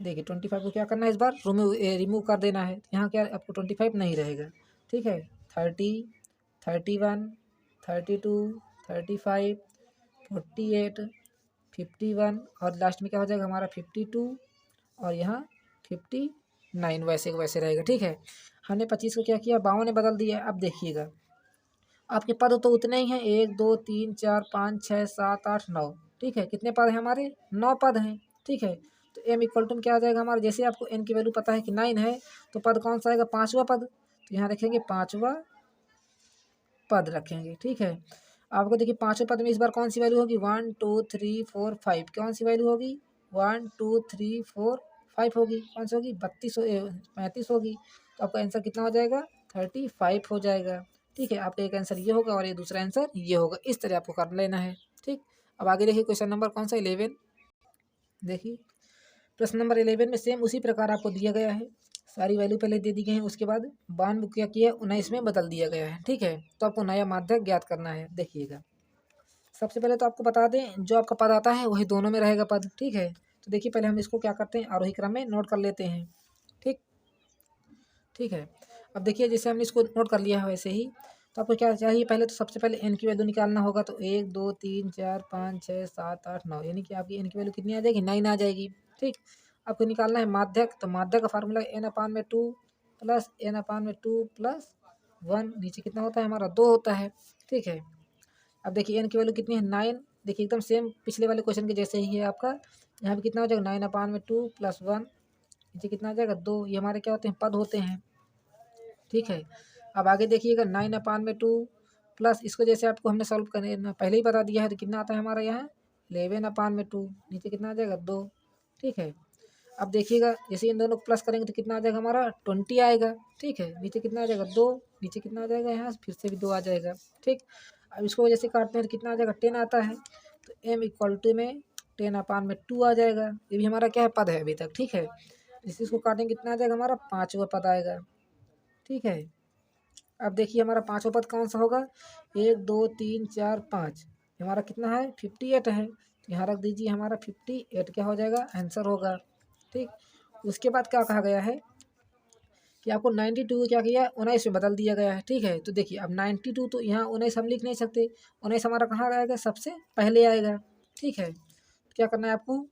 देखिए 25 को क्या करना है, इस बार रिमूव कर देना है। यहाँ क्या आपको 25 नहीं रहेगा। ठीक है, 30 31 32 35 48 51, और लास्ट में क्या हो जाएगा हमारा 52, और यहाँ 59 वैसे वैसे रहेगा। ठीक है, हमने 25 को क्या किया, 52 में बदल दिया। अब देखिएगा आपके पद तो उतने ही हैं, 1 2 3 4 5 6 7 8 9। ठीक है, कितने पद हैं हमारे, 9 पद हैं। ठीक है, तो एम इक्वल टू क्या आ जाएगा हमारा, जैसे आपको एन की वैल्यू पता है कि 9 है, तो पद कौन सा आएगा, 5वां पद। तो यहाँ रखेंगे 5वां पद रखेंगे। ठीक है, आपको देखिए 5वें पद में इस बार कौन सी वैल्यू होगी, 1 2 3 4 5। कौन सी वैल्यू होगी, 1 2 3 4 5 होगी। कौन सी होगी, 35 होगी। तो आपका आंसर कितना हो जाएगा, 35 हो जाएगा। ठीक है, आपका एक आंसर ये होगा और ये दूसरा आंसर ये होगा। इस तरह आपको कर लेना है। ठीक, अब आगे देखिए क्वेश्चन नंबर कौन सा, 11। देखिए प्रश्न नंबर 11 में सेम उसी प्रकार आपको दिया गया है, सारी वैल्यू पहले दे दी गई है, उसके बाद 92 क्या किया, 19 में बदल दिया गया है। ठीक है, तो आपको नया माध्यक ज्ञात करना है। देखिएगा सबसे पहले तो आपको बता दें, जो आपका पद आता है वही दोनों में रहेगा पद। ठीक है, तो देखिए पहले हम इसको क्या करते हैं, आरोही क्रम में नोट कर लेते हैं। ठीक, ठीक है, अब देखिए जैसे हमने इसको नोट कर लिया है वैसे ही, तो आपको क्या चाहिए, पहले तो सबसे पहले एन की वैल्यू निकालना होगा। तो 1 2 3 4 5 6 7 8 9, यानी कि आपकी एन की वैल्यू कितनी आ जाएगी, 9 आ जाएगी। ठीक, आपको निकालना है माध्यक। तो माध्यक का formula n/2 plus n/2 plus 1। नीचे कितना होता है हमारा, 2 होता है। ठीक है, अब देखिए एन की वैल्यू कितनी है, 9। देखिए एकदम सेम पिछले वाले क्वेश्चन के जैसे ही है आपका। यहाँ पे कितना हो जाएगा, 9/2 प्लस 1। नीचे कितना आ जाएगा, 2। ये हमारे क्या होते हैं, पद होते हैं। ठीक है, अब आगे देखिएगा 9/2 प्लस इसको जैसे आपको हमने सॉल्व करने पहले ही बता दिया है, तो कितना आता है हमारा यहाँ 11/2। नीचे कितना आ जाएगा, 2। ठीक है, अब देखिएगा जैसे इन दोनों को प्लस करेंगे तो कितना आ जाएगा हमारा 20 आएगा। ठीक है, नीचे कितना आ जाएगा, 2। नीचे कितना आ जाएगा, यहाँ फिर से भी 2 आ जाएगा। ठीक, अब इसको जैसे काटते हैं तो कितना आ जाएगा, 10 आता है। तो एम इक्वल टू में 10/2 आ जाएगा। ये भी हमारा क्या है, पद है अभी तक। ठीक है, जैसे इसको काटेंगे कितना आ जाएगा हमारा, 5वां पद आएगा। ठीक है, अब देखिए हमारा 5वां पद कौन सा होगा, 1 2 3 4 5, हमारा कितना है, 58 है। तो यहाँ रख दीजिए, हमारा 58 क्या हो जाएगा, आंसर होगा। ठीक, उसके बाद क्या कहा गया है कि आपको 92 को क्या किया, 19 में बदल दिया गया है। ठीक है, तो देखिए अब 92 तो यहाँ 19 हम लिख नहीं सकते, 19 हमारा कहाँ आएगा, सबसे पहले आएगा। ठीक है। क्या करना है आपको,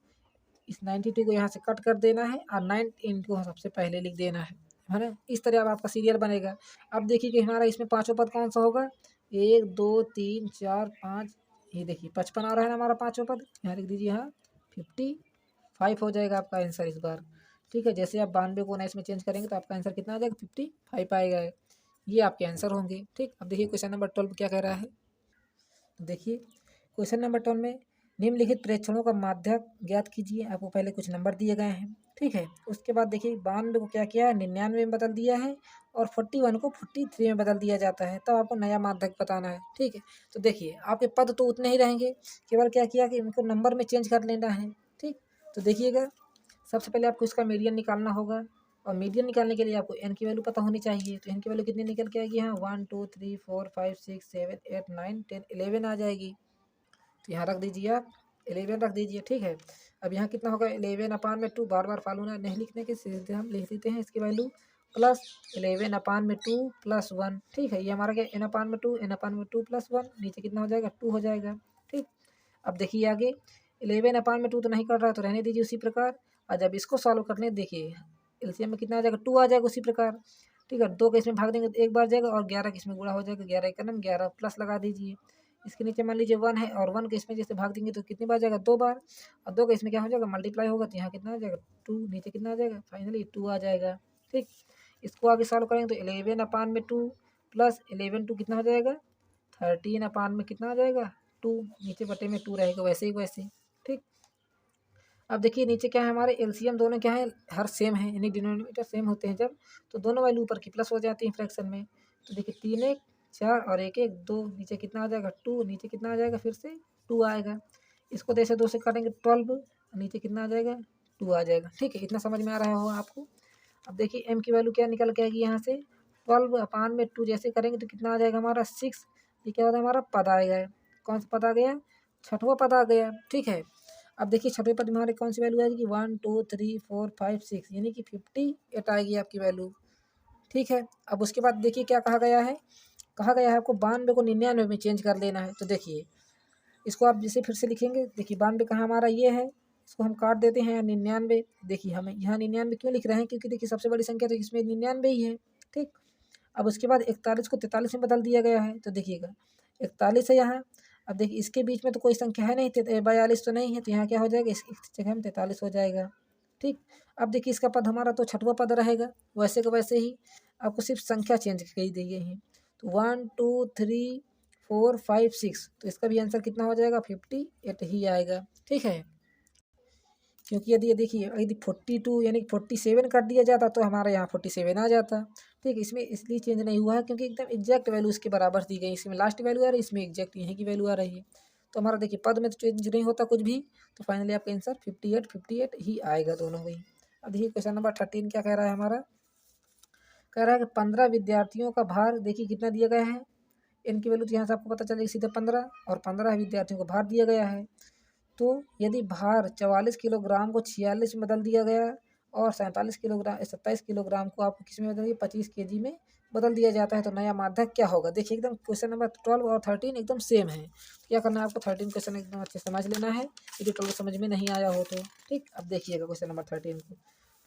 इस 92 को यहाँ से कट कर देना है और 9 को सबसे पहले लिख देना है ना। इस तरह अब आपका सीरियल बनेगा। अब देखिए कि हमारा इसमें पाँचों पद कौन सा होगा, 1 2 3 4 5, ये देखिए 55 आ रहा है ना हमारा पाँचों पद, यहाँ लिख दीजिए। हाँ 55 हो जाएगा आपका आंसर इस बार। ठीक है, जैसे आप 92 को 19 में चेंज करेंगे तो आपका आंसर कितना आ जाएगा, 55 आएगा। ये आपके आंसर होंगे। ठीक, अब देखिए क्वेश्चन नंबर 12 क्या कह रहा है। देखिए क्वेश्चन नंबर 12 में निम्नलिखित प्रेक्षणों का माध्यक ज्ञात कीजिए। आपको पहले कुछ नंबर दिए गए हैं। ठीक है, उसके बाद देखिए 92 को क्या किया है, 99 में बदल दिया है और 41 को 43 में बदल दिया जाता है। तब आपको नया माध्यक बताना है। ठीक है, तो देखिए आपके पद तो उतने ही रहेंगे, केवल क्या किया कि इनको नंबर में चेंज कर लेना है। ठीक, तो देखिएगा सबसे पहले आपको इसका मीडियन निकालना होगा और मीडियन निकालने के लिए आपको एन की वैल्यू पता होनी चाहिए। तो एन की वैल्यू कितनी निकल के आएगी, यहाँ 1 2 3 4 5 6 7 8 9 10 11 आ जाएगी। तो यहाँ रख दीजिए आप 11 रख दीजिए। ठीक है, अब यहाँ कितना होगा 11/2, बार बार फालूना नहीं लिखने के, सीधे हम लिख देते हैं इसकी वैल्यू प्लस 11/2 प्लस 1। ठीक है, ये हमारा क्या n/2 n/2 प्लस 1, नीचे कितना हो जाएगा 2 हो जाएगा। ठीक, अब देखिए आगे 11/2 तो नहीं कर रहा तो रहने दीजिए उसी प्रकार। और जब इसको सॉल्व करने देखिए एलसीएम में कितना आ जाएगा 2 आ जाएगा उसी प्रकार। ठीक है, 2 का इसमें भाग देंगे तो एक बार जाएगा और 11 का इसमें गुणा हो जाएगा, 11 का नाम 11 प्लस लगा दीजिए। इसके नीचे मान लीजिए 1 है और 1 को इसमें जैसे भाग देंगे तो कितनी बार जाएगा 2 बार, और 2 का इसमें क्या हो जाएगा मल्टीप्लाई होगा तो यहाँ कितना आ जाएगा 2, नीचे कितना आ जाएगा फाइनली 2 आ जाएगा। ठीक, इसको आगे सॉल्व करेंगे तो 11/2 प्लस 11 कितना हो जाएगा 13 में कितना आ जाएगा 2, नीचे बटे में 2 रहेगा वैसे ही वैसे। ठीक, अब देखिए नीचे क्या है हमारे एलसीएम दोनों क्या है हर सेम है, यानी डिनोमिनेटर सेम होते हैं जब, तो दोनों वैल्यू ऊपर की प्लस हो जाती है फ्रैक्शन में। तो देखिए 3 1 4 और 1 1 2, नीचे कितना आ जाएगा 2, नीचे कितना आ जाएगा फिर से 2 आएगा। इसको जैसे 2 से काटेंगे 12, नीचे कितना आ जाएगा 2 आ जाएगा। ठीक है, इतना समझ में आ रहा होगा आपको। अब देखिए एम की वैल्यू क्या निकल के आएगी यहाँ से 12/2 जैसे करेंगे तो कितना आ जाएगा हमारा 6। ये क्या होता है हमारा पद आएगा, कौन सा पद आ गया, छठवां पद आ गया। ठीक है, अब देखिए छठवें पद में हमारे कौन सी वैल्यू आएगी 1 2 3 4 5 6, यानी कि 58 आएगी आपकी वैल्यू। ठीक है, अब उसके बाद देखिए क्या कहा गया है, कहा गया है आपको 92 को 99 में चेंज कर लेना है। तो देखिए इसको आप जिसे फिर से लिखेंगे, देखिए 92 कहाँ हमारा ये है, इसको हम काट देते हैं 99। देखिए हमें यहाँ 99 क्यों लिख रहे हैं, क्योंकि देखिए सबसे बड़ी संख्या तो इसमें 99 ही है। ठीक, अब उसके बाद 41 को 43 में बदल दिया गया है। तो देखिएगा 41 है यहाँ, अब देखिए इसके बीच में तो कोई संख्या है नहीं, 42 तो नहीं है, तो यहाँ क्या हो जाएगा इस जगह में 43 हो जाएगा। ठीक, अब देखिए इसका पद हमारा तो छठवां पद रहेगा, वैसे को वैसे ही आपको सिर्फ संख्या चेंज की दी गई है। तो 1 2 3 4 5 6, तो इसका भी आंसर कितना हो जाएगा 58 ही आएगा। ठीक है, क्योंकि यदि ये देखिए यदि 42 यानी 47 कर दिया जाता तो हमारे यहाँ 47 आ जाता। ठीक, इसमें इसलिए चेंज नहीं हुआ है क्योंकि एकदम एग्जैक्ट वैल्यू इसके बराबर दी गई, इसमें लास्ट वैल्यू आ रही है, इसमें एग्जैक्ट यहीं की वैल्यू आ रही है। तो हमारा देखिए पद में तो चेंज नहीं होता कुछ भी, तो फाइनली आपका आंसर 58 ही आएगा दोनों ही। अब देखिए क्वेश्चन नंबर 13 क्या कह रहा है हमारा, कह रहा है कि 15 विद्यार्थियों का भार देखिए कितना दिया गया है, इनकी वैल्यू तो यहाँ से आपको पता चलेगी सीधे 15, और 15 विद्यार्थियों को भार दिया गया है। तो यदि भार 44 किलोग्राम को 46 में बदल दिया गया और 27 किलोग्राम को आपको किस में बदल दिया 25 केजी में बदल दिया जाता है, तो नया माध्यक क्या होगा। देखिए एकदम क्वेश्चन नंबर 12 और 13 एकदम सेम है। क्या करना है आपको 13 क्वेश्चन एकदम अच्छे से समझ लेना है, यदि 12 समझ में नहीं आया हो तो। ठीक, अब देखिएगा क्वेश्चन नंबर 13 को,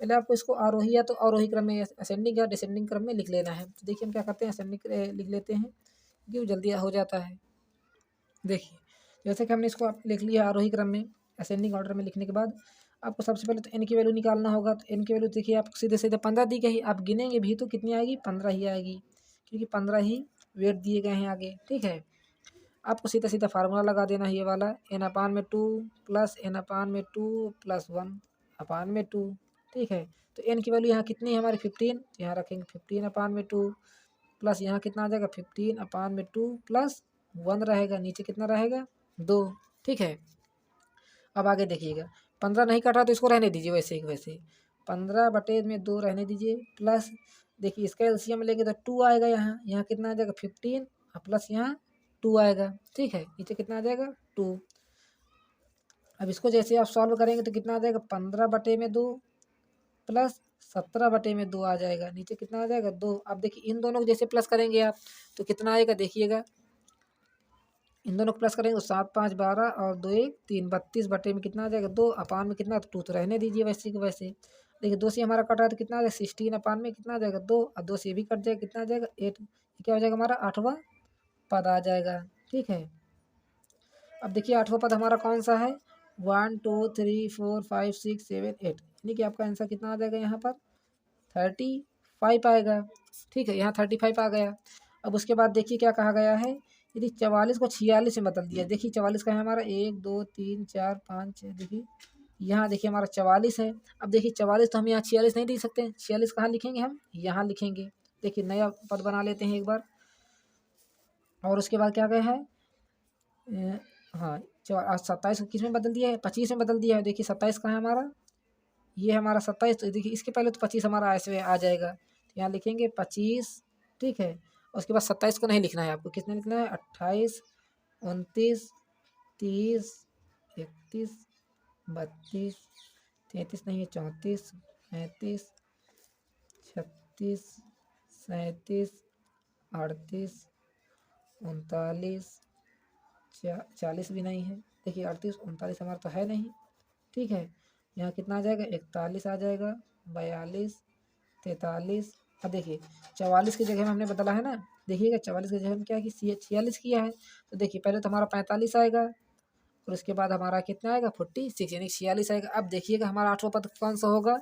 पहले आपको इसको आरोही या तो आरोही क्रम में, असेंडिंग या डिसेंडिंग क्रम में लिख लेना है। तो देखिए हम क्या करते हैं असेंडिंग लिख लेते हैं क्योंकि जल्दी हो जाता है। देखिए जैसे कि हमने इसको आप लिख लिया आरोही क्रम में असेंडिंग ऑर्डर में लिखने के बाद आपको सबसे पहले तो एन की वैल्यू निकालना होगा। तो एन की वैल्यू देखिए आप सीधे सीधे 15 दी गई, आप गिनेंगे भी तो कितनी आएगी 15 ही आएगी, क्योंकि 15 ही वेट दिए गए हैं आगे। ठीक है, आपको सीधा सीधा फार्मूला लगा देना है ये वाला n/2 प्लस n/2 प्लस 1/2। ठीक है, तो एन की वैल्यू यहाँ कितनी है हमारी 15, तो यहाँ रखेंगे 15/2 प्लस यहाँ कितना आ जाएगा 15/2 प्लस 1 रहेगा, नीचे कितना रहेगा 2। ठीक है, अब आगे देखिएगा 15 नहीं कट रहा तो इसको रहने दीजिए वैसे ही वैसे, 15/2 रहने दीजिए प्लस देखिए इसका एलसीएम लेंगे तो 2 आएगा, यहाँ यहाँ कितना आ जाएगा 15 और प्लस यहाँ 2 आएगा। ठीक है, नीचे कितना आ जाएगा 2। अब इसको जैसे आप सॉल्व करेंगे तो कितना आ जाएगा 15/2 प्लस 17/2 आ जाएगा, नीचे कितना आ जाएगा 2। अब देखिए इन दोनों को जैसे प्लस करेंगे आप तो कितना आएगा देखिएगा, इन दोनों को प्लस करेंगे तो 7 5 12 और 2 1 3 32 बटे में कितना आ जाएगा 2 अपान में कितना तो 2 तो रहने दीजिए वैसे के वैसे। देखिए 2 से हमारा कट रहा है तो कितना आ जाएगा 16 अपान में कितना आ जाएगा 2 और 2 से ये भी कट जाएगा कितना आ जाएगा 8। क्या हो जाएगा हमारा 8वां पद आ जाएगा। ठीक है, अब देखिए 8वां पद हमारा कौन सा है 1 2 3 4 5 6 7 8, यानी कि आपका आंसर कितना आ जाएगा यहाँ पर 35 आएगा। ठीक है, यहाँ 35 आ गया। अब उसके बाद देखिए क्या कहा गया है, यदि 44 को 46 में बदल दिया। देखिए 44 का है हमारा 1 2 3 4 5 6, देखिए यहाँ देखिए हमारा 44 है। अब देखिए 44 तो हम यहाँ 46 नहीं लिख सकते, 46 कहाँ लिखेंगे हम यहाँ लिखेंगे। देखिए नया पद बना लेते हैं एक बार। और उसके बाद क्या गया है हाँ 27 को किस में बदल दिया है 25 में बदल दिया है। देखिए 27 कहाँ है हमारा, ये हमारा 27, तो देखिए इसके पहले तो 25 हमारा ऐसे आ जाएगा, तो यहाँ लिखेंगे 25। ठीक है, उसके बाद 27 को नहीं लिखना है आपको, कितने लिखना है 28 29 30 31 32 33 नहीं है 34 35 36 37 38 39 40 भी नहीं है। देखिए 38 39 हमारा तो है नहीं। ठीक है, यहाँ कितना आ जाएगा 41 आ जाएगा 42 43। अब देखिए 44 की जगह में हमने बदला है ना, देखिएगा 44 की जगह में क्या कि 46 किया है, तो देखिए पहले तो हमारा 45 आएगा और उसके बाद हमारा कितना आएगा 46 यानी 46 आएगा। अब देखिएगा हमारा 8वां पद कौन सा होगा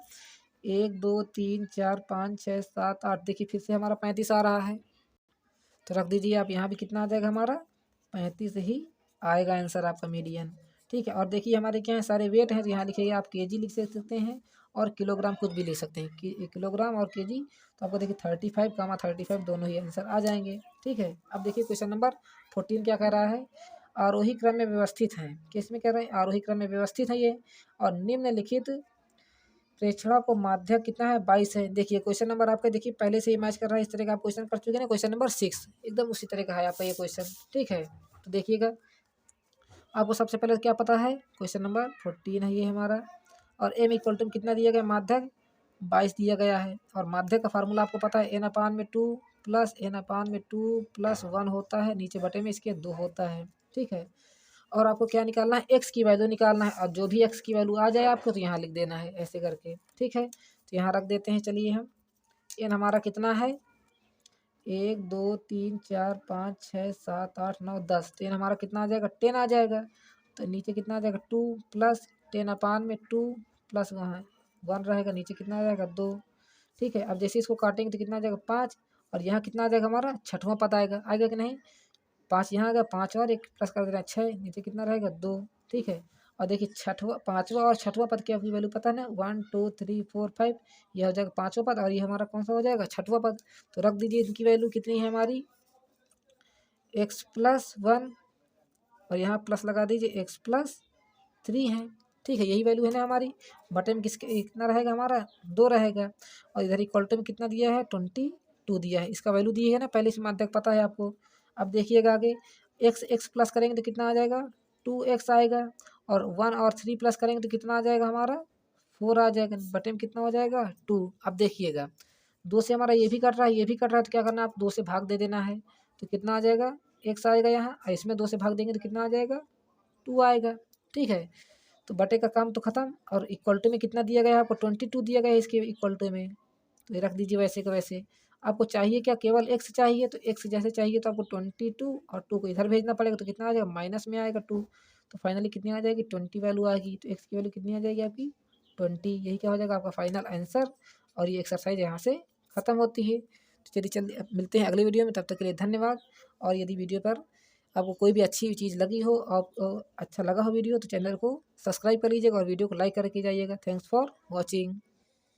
1 2 3 4 5 6 7 8, देखिए फिर से हमारा 35 आ रहा है, तो रख दीजिए आप यहाँ भी कितना आ जाएगा हमारा 35 ही आएगा आंसर आपका मीडियन। ठीक है, और देखिए हमारे क्या है सारे वेट हैं, तो यहाँ लिखिए आप केजी लिख सकते हैं और किलोग्राम कुछ भी लिख सकते हैं कि किलोग्राम और केजी, तो आपको देखिए 35 दोनों ही आंसर आ जाएंगे। ठीक है, अब देखिए क्वेश्चन नंबर 14 क्या कह रहा है, आरोही क्रम में व्यवस्थित हैं। किसमें कह रहे हैं आरोही क्रम में व्यवस्थित है ये, और निम्नलिखित प्रेक्षणों को माध्य कितना है 22 है। देखिए क्वेश्चन नंबर आपका देखिए पहले से ही मैच कर रहा है, इस तरह का आप क्वेश्चन कर चुके हैं ना, क्वेश्चन नंबर 6 एकदम उसी तरह का है आपका ये क्वेश्चन। ठीक है, तो देखिएगा आपको सबसे पहले क्या पता है क्वेश्चन नंबर 14 है ये हमारा, और एम इक्वल टू कितना दिया गया माध्यक 22 दिया गया है, और माध्यक का फार्मूला आपको पता है n/2 प्लस n/2 प्लस 1 होता है, नीचे बटे में इसके 2 होता है। ठीक है, और आपको क्या निकालना है एक्स की वैल्यू निकालना है, और जो भी एक्स की वैल्यू आ जाए आपको तो यहाँ लिख देना है ऐसे करके। ठीक है, तो यहाँ रख देते हैं, चलिए हम एन हमारा कितना है 1 2 3 4 5 6 7 8 9 10, तो एन हमारा कितना आ जाएगा 10 आ जाएगा, तो नीचे कितना आ जाएगा 2 प्लस 10/2 प्लस वहाँ 1 रहेगा, नीचे कितना आ जाएगा 2। ठीक है, अब जैसे इसको काटेंगे तो कितना आ जाएगा 5, और यहाँ कितना आ जाएगा हमारा 6वां पद आएगा, आएगा कि नहीं 5 यहाँ आ गया 5 और एक प्लस कर दे रहे हैं 6, नीचे कितना रहेगा 2। ठीक है, और देखिए 5वां और 6वां पद की आपकी वैल्यू पता है ना 1 2 3 4 5, यह हो जाएगा 5वां पद और ये हमारा कौन सा हो जाएगा 6वां पद। तो रख दीजिए इनकी वैल्यू कितनी है हमारी x+1, और यहाँ प्लस लगा दीजिए x+3 है। ठीक है, यही वैल्यू है ना हमारी, बटे में किसके कितना रहेगा हमारा 2 रहेगा, और इधर इक्वल टू में कितना दिया है 22 दिया है, इसका वैल्यू दी है ना पहले से माध्यक पता है आपको। अब देखिएगा आगे x प्लस करेंगे तो कितना आ जाएगा 2x आएगा, और 1 और 3 प्लस करेंगे तो कितना आ जाएगा हमारा 4 आ जाएगा, बटे में कितना हो जाएगा 2। अब देखिएगा 2 से हमारा ये भी कट रहा है ये भी कट रहा है, तो क्या करना है आप 2 से भाग दे देना है, तो कितना आ जाएगा x आएगा यहाँ, और इसमें 2 से भाग देंगे तो कितना आ जाएगा 2 आएगा। ठीक है, तो बटे का काम तो खत्म, और इक्वल टू में कितना दिया गया है आपको 22 दिया गया है इसके इक्वल टू में, तो ये रख दीजिए वैसे का वैसे। आपको चाहिए क्या केवल x चाहिए, तो x जैसे चाहिए तो आपको 22 और 2 को इधर भेजना पड़ेगा, तो कितना आ जाएगा माइनस में आएगा 2, तो फाइनली कितनी आ जाएगी 20 वैल्यू आएगी, तो x की वैल्यू कितनी आ जाएगी आपकी 20, यही क्या हो जाएगा आपका फाइनल आंसर। और ये एक्सरसाइज यहाँ से ख़त्म होती है। तो चलिए मिलते हैं अगले वीडियो में, तब तक के लिए धन्यवाद। और यदि वीडियो पर आपको कोई भी अच्छी चीज़ लगी हो, आपको अच्छा लगा हो वीडियो, तो चैनल को सब्सक्राइब कर लीजिएगा और वीडियो को लाइक करके जाइएगा। Thanks for watching.